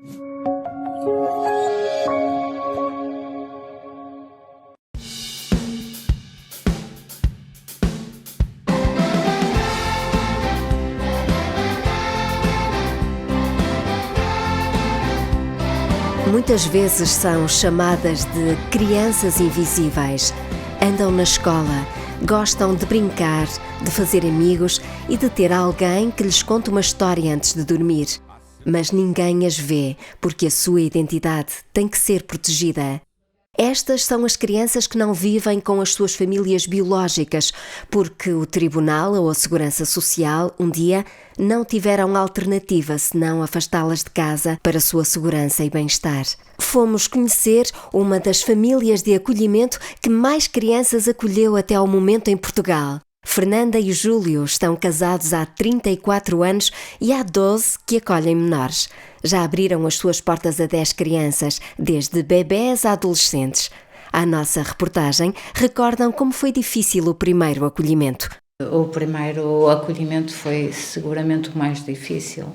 Muitas vezes são chamadas de crianças invisíveis. Andam na escola, gostam de brincar, de fazer amigos e de ter alguém que lhes conte uma história antes de dormir. Mas ninguém as vê, porque a sua identidade tem que ser protegida. Estas são as crianças que não vivem com as suas famílias biológicas, porque o Tribunal ou a Segurança Social, um dia, não tiveram alternativa senão afastá-las de casa para a sua segurança e bem-estar. Fomos conhecer uma das famílias de acolhimento que mais crianças acolheu até ao momento em Portugal. Fernanda e Júlio estão casados há 34 anos e há 12 que acolhem menores. Já abriram as suas portas a 10 crianças, desde bebés a adolescentes. À nossa reportagem, recordam como foi difícil o primeiro acolhimento. O primeiro acolhimento foi seguramente o mais difícil,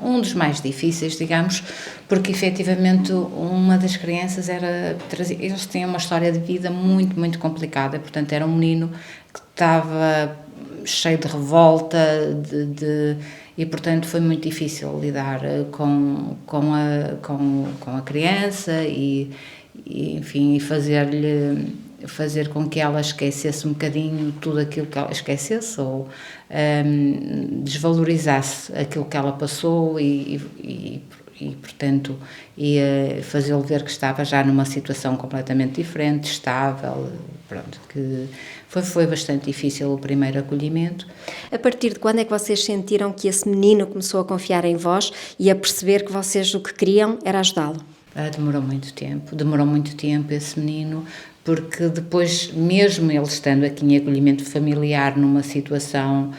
um dos mais difíceis, digamos, porque efetivamente uma das crianças eles tinham uma história de vida muito, muito complicada, portanto era um menino que estava cheio de revolta, e portanto foi muito difícil lidar com a criança e enfim, fazer com que ela esquecesse um bocadinho tudo aquilo que ela esquecesse ou desvalorizasse aquilo que ela passou e portanto, fazê-lo ver que estava já numa situação completamente diferente, estável, pronto, que foi bastante difícil o primeiro acolhimento. A partir de quando é que vocês sentiram que esse menino começou a confiar em vós e a perceber que vocês o que queriam era ajudá-lo? Demorou muito tempo esse menino, porque depois, mesmo ele estando aqui em acolhimento familiar numa situação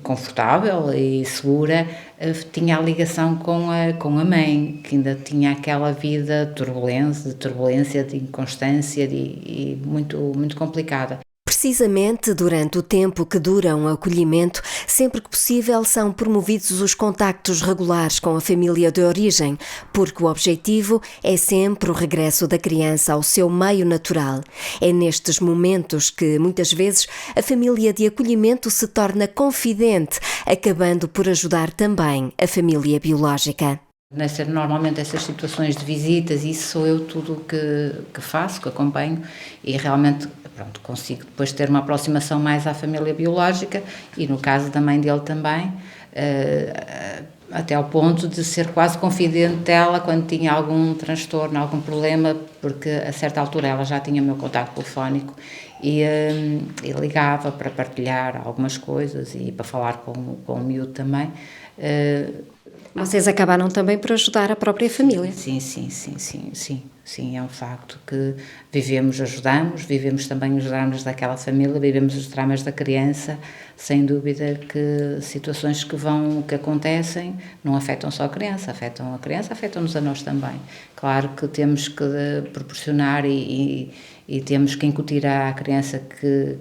confortável e segura, tinha a ligação com a mãe, que ainda tinha aquela vida de turbulência, de inconstância e muito, muito complicada. Precisamente durante o tempo que dura um acolhimento, sempre que possível são promovidos os contactos regulares com a família de origem, porque o objetivo é sempre o regresso da criança ao seu meio natural. É nestes momentos que, muitas vezes, a família de acolhimento se torna confidente, acabando por ajudar também a família biológica. Normalmente essas situações de visitas, isso sou eu tudo que faço, que acompanho e realmente consigo depois ter uma aproximação mais à família biológica e no caso da mãe dele também, até ao ponto de ser quase confidente dela quando tinha algum transtorno, algum problema, porque a certa altura ela já tinha o meu contacto telefónico e ligava para partilhar algumas coisas e para falar com o miúdo também. Vocês acabaram também por ajudar a própria família. Sim, é um facto que vivemos também os dramas daquela família, vivemos os dramas da criança, sem dúvida que situações que acontecem não afetam só a criança, afetam-nos a nós também. Claro que temos que proporcionar e temos que incutir à criança que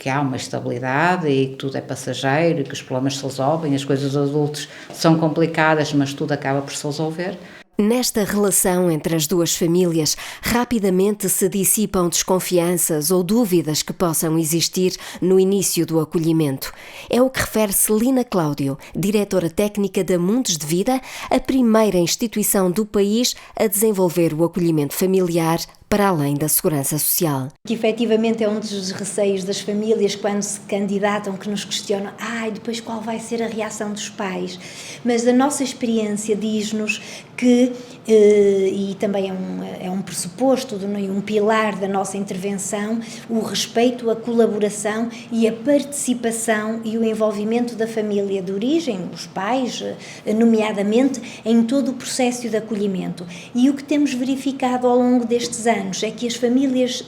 há uma estabilidade e que tudo é passageiro e que os problemas se resolvem, as coisas dos adultos são complicadas, mas tudo acaba por se resolver. Nesta relação entre as duas famílias, rapidamente se dissipam desconfianças ou dúvidas que possam existir no início do acolhimento. É o que refere Celina Cláudio, diretora técnica da Mundos de Vida, a primeira instituição do país a desenvolver o acolhimento familiar para além da segurança social. Que efetivamente é um dos receios das famílias quando se candidatam, que nos questionam, depois qual vai ser a reação dos pais? Mas a nossa experiência diz-nos que, e também é um pressuposto, um pilar da nossa intervenção, o respeito, a colaboração e a participação e o envolvimento da família de origem, os pais, nomeadamente, em todo o processo de acolhimento. E o que temos verificado ao longo destes anos é que as famílias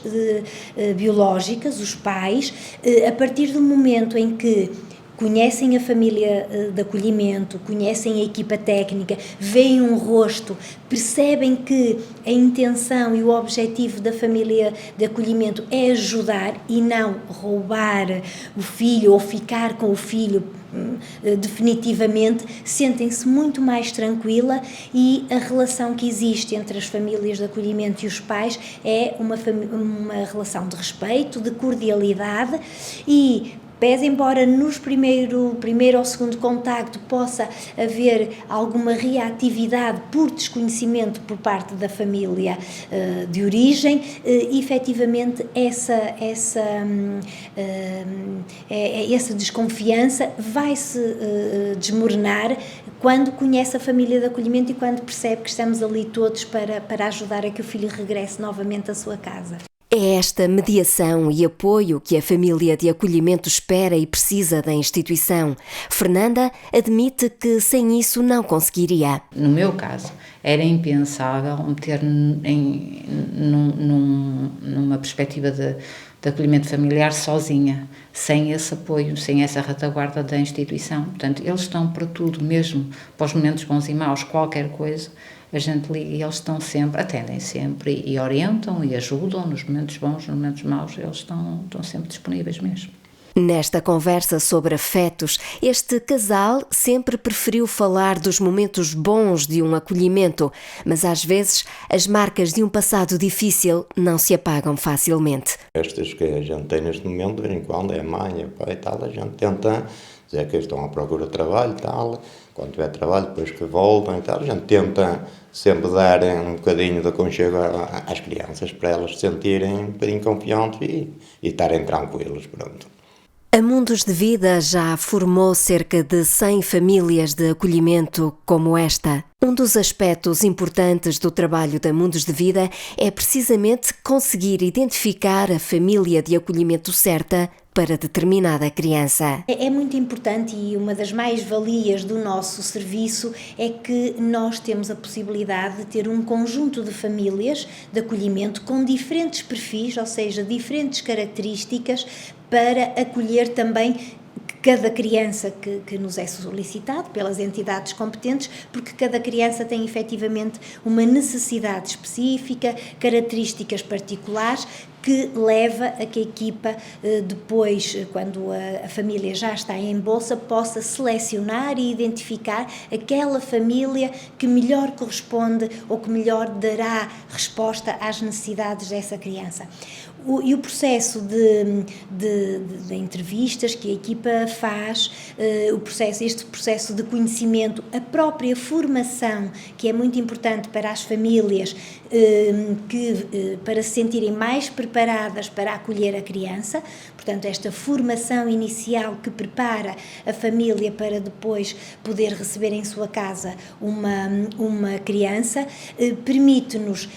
biológicas, os pais, a partir do momento em que conhecem a família de acolhimento, conhecem a equipa técnica, veem um rosto, percebem que a intenção e o objetivo da família de acolhimento é ajudar e não roubar o filho ou ficar com o filho definitivamente, sentem-se muito mais tranquila, e a relação que existe entre as famílias de acolhimento e os pais é uma relação de respeito, de cordialidade, e pese embora nos primeiro ou segundo contacto possa haver alguma reatividade por desconhecimento por parte da família de origem, efetivamente essa desconfiança vai-se desmoronar quando conhece a família de acolhimento e quando percebe que estamos ali todos para ajudar a que o filho regresse novamente à sua casa. É esta mediação e apoio que a família de acolhimento espera e precisa da instituição. Fernanda admite que sem isso não conseguiria. No meu caso, era impensável meter-me numa perspectiva de acolhimento familiar sozinha, sem esse apoio, sem essa retaguarda da instituição. Portanto, eles estão para tudo, mesmo para os momentos bons e maus, qualquer coisa, a gente liga e eles estão sempre, atendem sempre e orientam e ajudam nos momentos bons, nos momentos maus, eles estão sempre disponíveis mesmo. Nesta conversa sobre afetos, este casal sempre preferiu falar dos momentos bons de um acolhimento, mas às vezes as marcas de um passado difícil não se apagam facilmente. Estas que a gente tem neste momento, de vez em quando, é a mãe, é o pai e tal, a gente tenta dizer que estão à procura de trabalho e tal, quando tiver trabalho, depois que voltam e tal, a gente tenta sempre dar um bocadinho de aconchego às crianças, para elas se sentirem um bocadinho confiantes e estarem tranquilos, pronto. A Mundos de Vida já formou cerca de 100 famílias de acolhimento como esta. Um dos aspectos importantes do trabalho da Mundos de Vida é precisamente conseguir identificar a família de acolhimento certa para determinada criança. É muito importante, e uma das mais-valias do nosso serviço é que nós temos a possibilidade de ter um conjunto de famílias de acolhimento com diferentes perfis, ou seja, diferentes características, para acolher também cada criança que nos é solicitado pelas entidades competentes, porque cada criança tem efetivamente uma necessidade específica, características particulares, que leva a que a equipa depois, quando a família já está em bolsa, possa selecionar e identificar aquela família que melhor corresponde ou que melhor dará resposta às necessidades dessa criança. E o processo de entrevistas que a equipa faz, este processo de conhecimento, a própria formação, que é muito importante para as famílias, para se sentirem mais preparadas para acolher a criança. Portanto, esta formação inicial que prepara a família para depois poder receber em sua casa uma criança, permite-nos,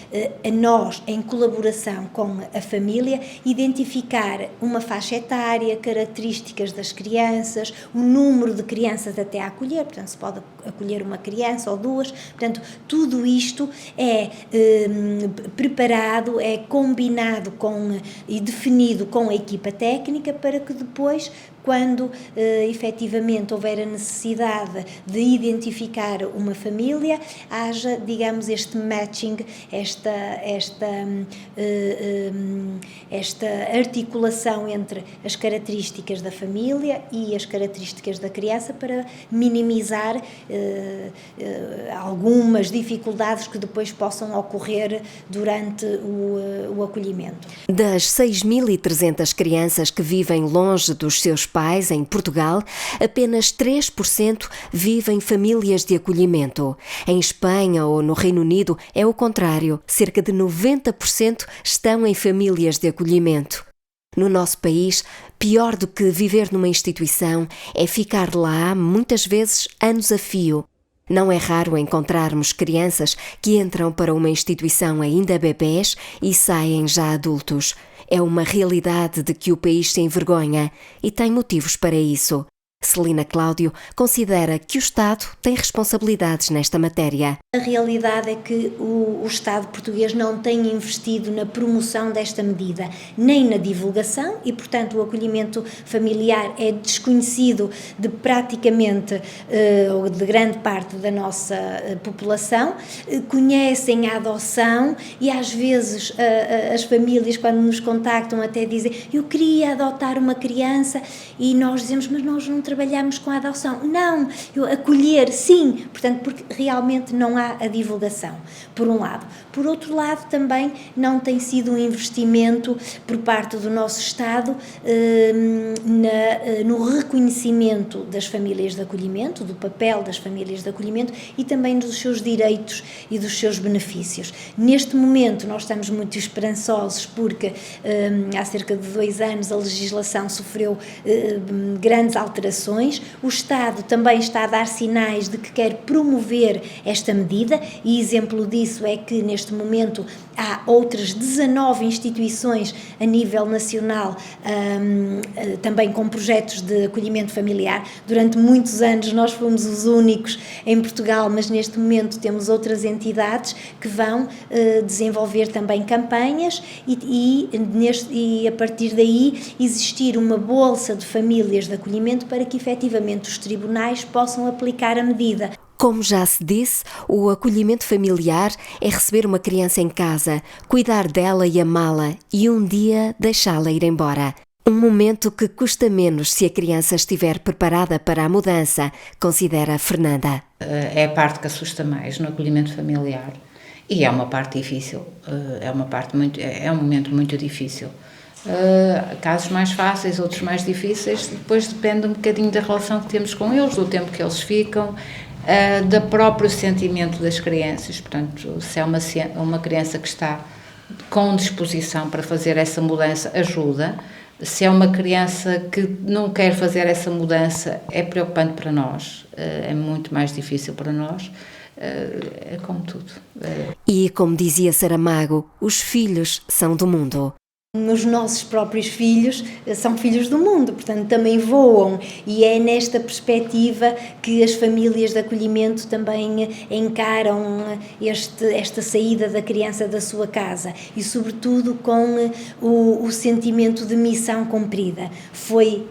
a nós, em colaboração com a família, identificar uma faixa etária, características das crianças, o número de crianças até a acolher, portanto, se pode acolher uma criança ou duas, portanto, tudo isto é preparado, é combinado e definido com a equipa técnica, para que depois, quando efetivamente houver a necessidade de identificar uma família, haja, digamos, este matching, esta articulação entre as características da família e as características da criança, para minimizar algumas dificuldades que depois possam ocorrer durante o acolhimento. Das 6.300 crianças que vivem longe dos seus pais em Portugal, apenas 3% vivem em famílias de acolhimento. Em Espanha ou no Reino Unido é o contrário, cerca de 90% estão em famílias de acolhimento. No nosso país, pior do que viver numa instituição é ficar lá, muitas vezes, anos a fio. Não é raro encontrarmos crianças que entram para uma instituição ainda bebés e saem já adultos. É uma realidade de que o país se envergonha e tem motivos para isso. Celina Cláudio considera que o Estado tem responsabilidades nesta matéria. A realidade é que o Estado português não tem investido na promoção desta medida, nem na divulgação, e, portanto, o acolhimento familiar é desconhecido de praticamente, ou de grande parte da nossa população. Conhecem a adoção e, às vezes, as famílias, quando nos contactam, até dizem: eu queria adotar uma criança, e nós dizemos: mas nós não trabalhamos com a adoção. Não, acolher, sim, portanto, porque realmente não há a divulgação, por um lado. Por outro lado, também não tem sido um investimento por parte do nosso Estado no reconhecimento das famílias de acolhimento, do papel das famílias de acolhimento e também dos seus direitos e dos seus benefícios. Neste momento, nós estamos muito esperançosos porque há cerca de 2 anos a legislação sofreu grandes alterações. O Estado também está a dar sinais de que quer promover esta medida e exemplo disso é que neste momento há outras 19 instituições a nível nacional também com projetos de acolhimento familiar. Durante muitos anos nós fomos os únicos em Portugal, mas neste momento temos outras entidades que vão desenvolver também campanhas e a partir daí existir uma bolsa de famílias de acolhimento para que efetivamente os tribunais possam aplicar a medida. Como já se disse, o acolhimento familiar é receber uma criança em casa, cuidar dela e amá-la e um dia deixá-la ir embora. Um momento que custa menos se a criança estiver preparada para a mudança, considera Fernanda. É a parte que assusta mais no acolhimento familiar e é uma parte difícil, é um momento muito difícil. Casos mais fáceis, outros mais difíceis, depois depende um bocadinho da relação que temos com eles, do tempo que eles ficam, do próprio sentimento das crianças. Portanto, se é uma criança que está com disposição para fazer essa mudança, ajuda. Se é uma criança que não quer fazer essa mudança, é preocupante para nós, é muito mais difícil para nós, é como tudo. E como dizia Saramago, os filhos são do mundo. Os nossos próprios filhos são filhos do mundo, portanto também voam e é nesta perspectiva que as famílias de acolhimento também encaram esta saída da criança da sua casa e sobretudo com o sentimento de missão cumprida. Foi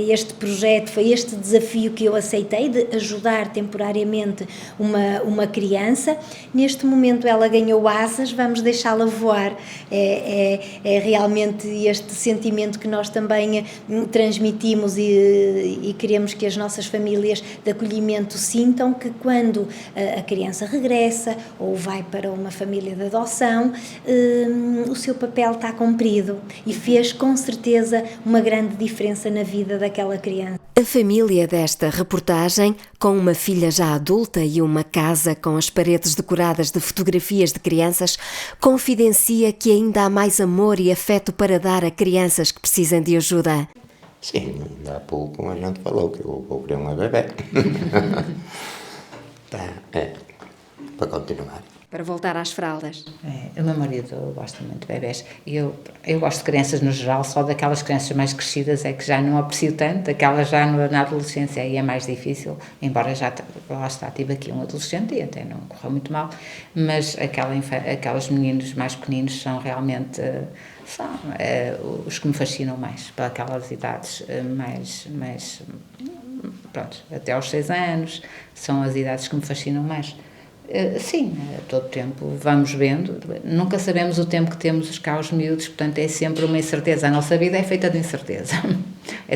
este projeto, foi este desafio que eu aceitei de ajudar temporariamente uma criança. Neste momento ela ganhou asas, vamos deixá-la voar. É realmente este sentimento que nós também transmitimos e queremos que as nossas famílias de acolhimento sintam que quando a criança regressa ou vai para uma família de adoção, o seu papel está cumprido e fez com certeza uma grande diferença na vida daquela criança. A família desta reportagem, com uma filha já adulta e uma casa com as paredes decoradas de fotografias de crianças, confidencia que ainda há mais amor e afeto para dar a crianças que precisam de ajuda. Sim, ainda há pouco a gente falou que eu vou querer uma bebé. Para continuar. Para voltar às fraldas. O meu marido gosta muito de bebés. Eu gosto de crianças no geral, só daquelas crianças mais crescidas é que já não aprecio tanto, aquelas já na adolescência aí é mais difícil, embora lá está, tive aqui um adolescente e até não correu muito mal, mas aqueles meninos mais pequeninos são realmente os que me fascinam mais, para aquelas idades mais pronto, até aos 6 anos, são as idades que me fascinam mais. Sim, todo o tempo vamos vendo, nunca sabemos o tempo que temos cá aos miúdos, portanto é sempre uma incerteza, a nossa vida é feita de incerteza,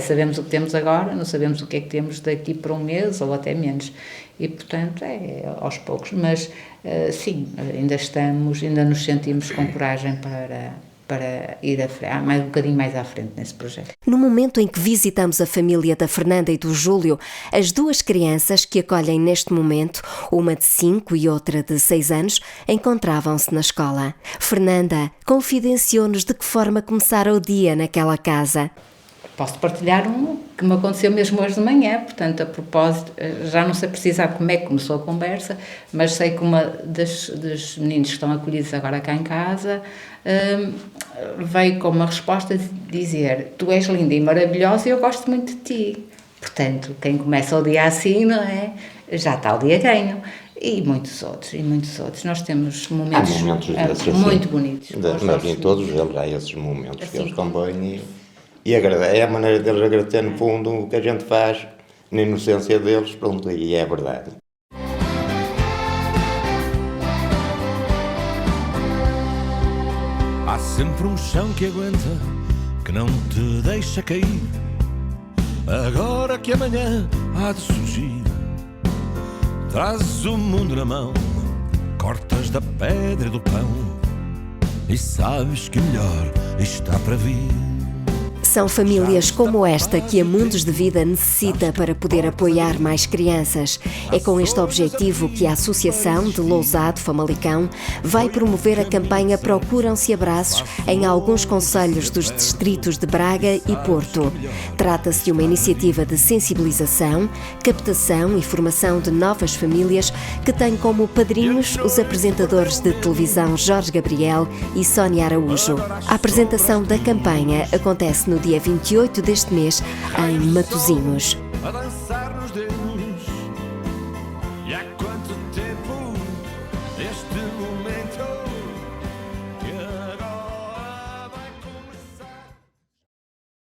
sabemos o que temos agora, não sabemos o que é que temos daqui para um mês ou até menos, e portanto é aos poucos, mas sim, ainda nos sentimos com coragem para ir um bocadinho mais à frente nesse projeto. No momento em que visitamos a família da Fernanda e do Júlio, as 2 crianças que acolhem neste momento, uma de 5 e outra de 6 anos, encontravam-se na escola. Fernanda confidenciou-nos de que forma começara o dia naquela casa. Posso partilhar um que me aconteceu mesmo hoje de manhã, portanto, a propósito, já não sei precisar como é que começou a conversa, mas sei que uma dos meninos que estão acolhidos agora cá em casa veio com uma resposta de dizer: tu és linda e maravilhosa e eu gosto muito de ti. Portanto, quem começa o dia assim, não é? Já está o dia ganho. E muitos outros. Nós temos momentos muito bonitos. Mas em todos eles há esses momentos que eles compõem e é a maneira deles agradecer no fundo o que a gente faz, na inocência deles, pronto, e é verdade. Há sempre um chão que aguenta, que não te deixa cair. Agora que amanhã há de surgir, trazes o mundo na mão, cortas da pedra e do pão, e sabes que o melhor está para vir. São famílias como esta que a Mundos de Vida necessita para poder apoiar mais crianças. É com este objetivo que a Associação de Lousado Famalicão vai promover a campanha Procuram-se Abraços em alguns concelhos dos distritos de Braga e Porto. Trata-se de uma iniciativa de sensibilização, captação e formação de novas famílias que tem como padrinhos os apresentadores de televisão Jorge Gabriel e Sónia Araújo. A apresentação da campanha acontece no dia 28 deste mês, em Matosinhos.